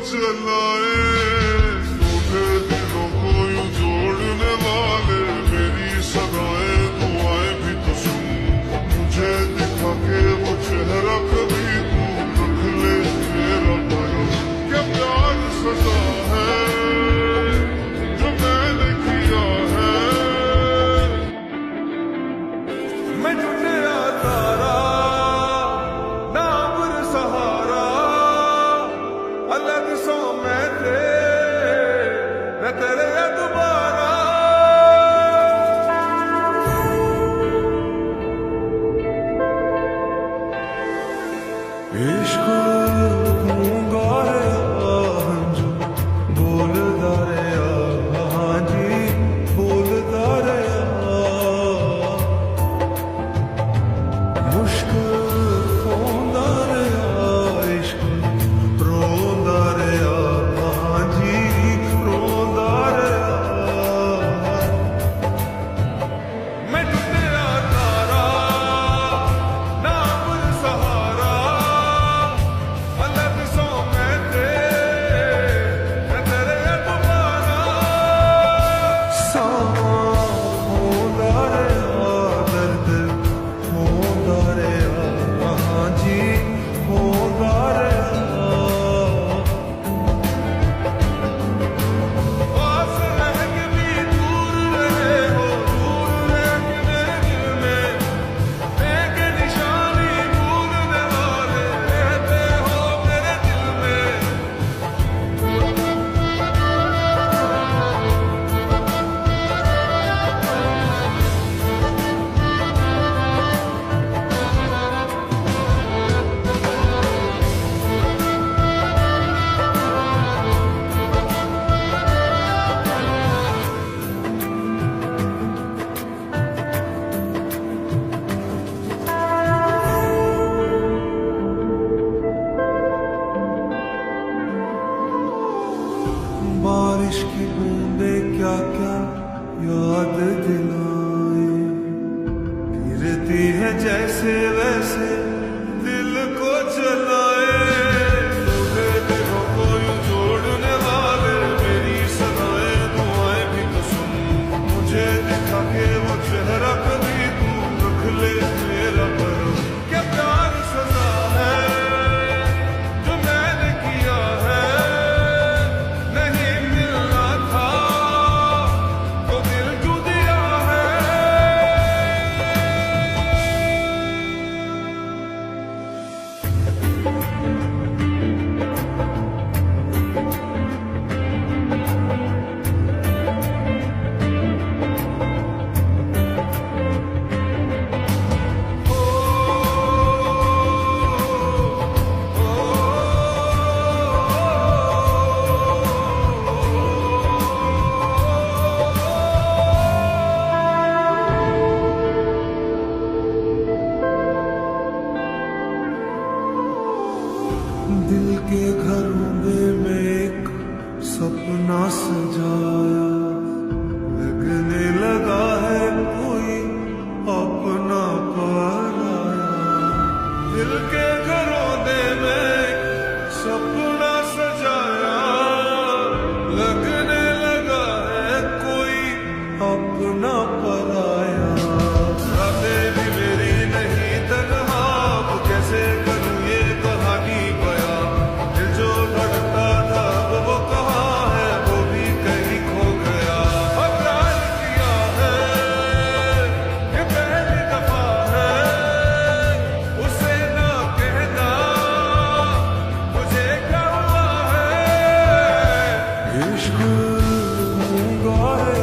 चलाए, टूटे दिलों को यूं जोड़ने वाले, मेरी सगाएं दुआएं भी तो सुन, मुझे दिखा के वो चेहरा कभी तू रख ले मेरा भरम। क्या प्यार सजा है जो मैंने किया है, मैं टूटा तारा ना अब्र सहारा, अलग सो मैं तेरे दोबारा। इश्क गूंगा है जो बोलदा रहा, हाँ जी बोलदा रहा, मुश्किल होंदा रहा, इश्क रोंदा रहा, हाँ जी रोंदा रहा। मैं टूटा तारा ना अब्र सहारा, अलग सो मैं तेरे दोबारा। सामा होंदा रहा, दर्द होंदा रहा, हाँ जी होंदा रहा, पास रह के भी दूर रहे हो, दूर रह के मेरे दिल में एक निशानी भूलने वाले रहते हो मेरे दिल में। बारिश की बूंदे क्या क्या याद दिलाए, गिरती है जैसे वैसे दिल को जलाए, टूटे दिलों को यूं जोड़ने वाले, मेरी सदाएं दुआएं भी तो सुन, मुझे दिखा के वो चेहरा कभी तू रख ले मेरा भरम। क्या प्यार सजा है जो मैंने किया है, नहीं मिलना था तो दिल क्यों दिया है। दिल के घरों में एक सपना सजाया, लगने लगा है कोई अपना पराया। दिल के घरों में एक सपना सजाया, लगने लगा है कोई अपना पराया। रातें भी मेरी नहीं तन्हा, अब कैसे करूं ये कहानी बयां, दिल जो धड़कता था वो कहाँ है, वो भी कहीं खो गया। अब प्यार किया है ये पहली दफा है, उसे ना कहना मुझे क्या हुआ है। इश्क गूंगा है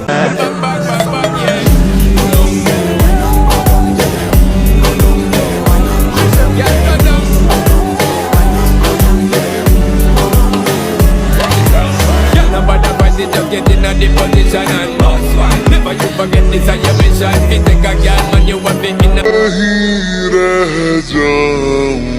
just get in the position and boss one. Never you forget this is your mission. It take a girl man you want to in रह जाऊं।